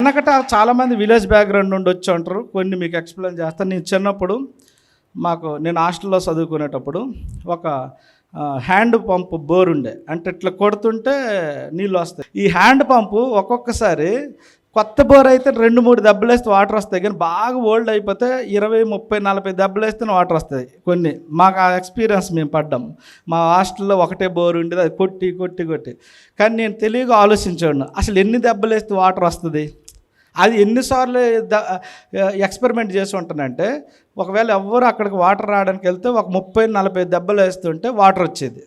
వెనకట చాలామంది village background నుండి వచ్చి ఉంటారు. కొన్ని మీకు ఎక్స్ప్లెయిన్ చేస్తాను. నేను చిన్నప్పుడు నేను హాస్టల్లో చదువుకునేటప్పుడు ఒక హ్యాండ్ పంపు బోర్ ఉండే, అంటే ఇట్లా కొడుతుంటే నీళ్ళు వస్తాయి. ఈ హ్యాండ్ పంపు ఒక్కొక్కసారి కొత్త బోర్ అయితే 2-3 దెబ్బలు వేస్తే వాటర్ వస్తాయి, కానీ బాగా ఓల్డ్ అయిపోతే 20, 30, 40 దెబ్బలు వేస్తేనే వాటర్ వస్తాయి. కొన్ని మాకు ఆ ఎక్స్పీరియన్స్ మేము పడ్డాం. మా హాస్టల్లో ఒకటే బోర్ ఉండేది, అది కొట్టి కొట్టి కొట్టి. కానీ నేను తెలివిగా ఆలోచించాను, అసలు ఎన్ని దెబ్బలు వేస్తే వాటర్ వస్తుంది, అది ఎన్నిసార్లు ఎక్స్పెరిమెంట్ చేసి ఉంటానంటే, ఒకవేళ ఎవ్వరు అక్కడికి వాటర్ రావడానికి వెళ్తే ఒక 30-40 దెబ్బలు వేస్తుంటే వాటర్ వచ్చేది.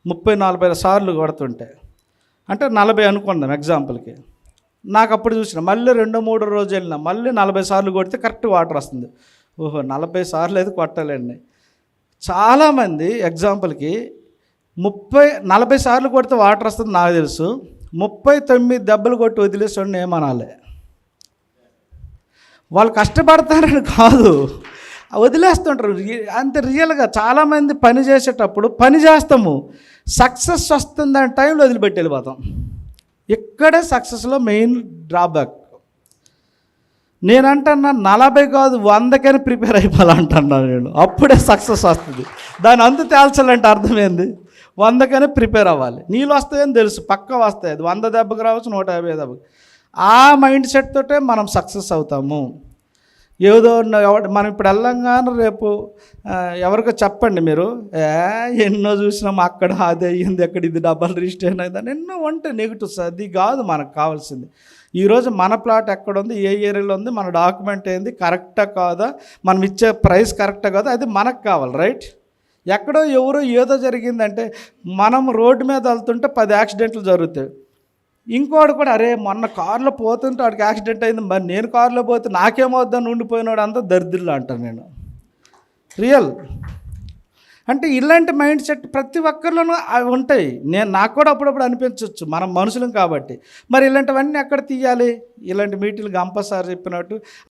30-40 సార్లు కొడుతుంటే, అంటే 40 అనుకుందాం ఎగ్జాంపుల్కి. నాకు అప్పుడు చూసిన మళ్ళీ 2-3 రోజు వెళ్ళినా మళ్ళీ 40 సార్లు కొడితే కరెక్ట్ వాటర్ వస్తుంది. ఓహో, 40 సార్లు అయితే కొట్టాలండి. చాలామంది ఎగ్జాంపుల్కి 40 సార్లు కొడితే వాటర్ వస్తుంది నాకు తెలుసు. 39 దెబ్బలు కొట్టి వదిలేసాడు ఏమనాలి. వాళ్ళు కష్టపడతారని కాదు, వదిలేస్తుంటారు. అంతే రియల్గా చాలామంది పని చేసేటప్పుడు పని చేస్తాము, సక్సెస్ వస్తుందని టైంలో వదిలిపెట్టి వెళ్ళిపోతాం. ఇక్కడే సక్సెస్లో మెయిన్ డ్రాబ్యాక్. నేనంటున్నా 40 కాదు 100కని ప్రిపేర్ అయిపోవాలంటున్నాను నేను, అప్పుడే సక్సెస్ వస్తుంది. దాని అంత తేల్చాలంటే అర్థమైంది, 100కని ప్రిపేర్ అవ్వాలి. నీళ్ళు వస్తాయని తెలుసు, పక్కా వస్తాయి. అది 100 దెబ్బకి రావచ్చు, 150 దెబ్బకి. ఆ మైండ్ సెట్ తోటే మనం సక్సెస్ అవుతాము. ఏదో మనం ఇప్పుడు వెళ్ళంగానే రేపు ఎవరికో చెప్పండి మీరు, ఎన్నో చూసినాం, అక్కడ అది అయ్యింది, అక్కడ ఇది డబల్ రిజిస్ట్రేషన్ అయిందని ఎన్నో ఉంటాయి నెగిటివ్స్. అది కాదు మనకు కావాల్సింది. ఈరోజు మన ప్లాట్ ఎక్కడుంది, ఏ ఏరియాలో ఉంది, మన డాక్యుమెంట్ ఏంది, కరెక్టా కాదా, మనం ఇచ్చే ప్రైస్ కరెక్టా కాదా, అది మనకు కావాలి. రైట్? ఎక్కడో ఎవరో ఏదో జరిగిందంటే, మనం రోడ్డు మీద వెళ్తుంటే 10 యాక్సిడెంట్లు జరుగుతాయి. ఇంకోటి కూడా, అరే మొన్న కారులో పోతుంటే వాడికి యాక్సిడెంట్ అయింది, మరి నేను కారులో పోతే నాకేమవుద్దని ఉండిపోయినాడు అంతా దరిద్రులు అంటాను నేను. రియల్ అంటే ఇలాంటి మైండ్ సెట్ ప్రతి ఒక్కరిలోనూ అవి ఉంటాయి. నాకు కూడా అప్పుడప్పుడు అనిపించవచ్చు, మనం మనుషులం కాబట్టి. మరి ఇలాంటివన్నీ ఎక్కడ తీయాలి? ఇలాంటి మీటింగ్లు గంప సార్ చెప్పినట్టు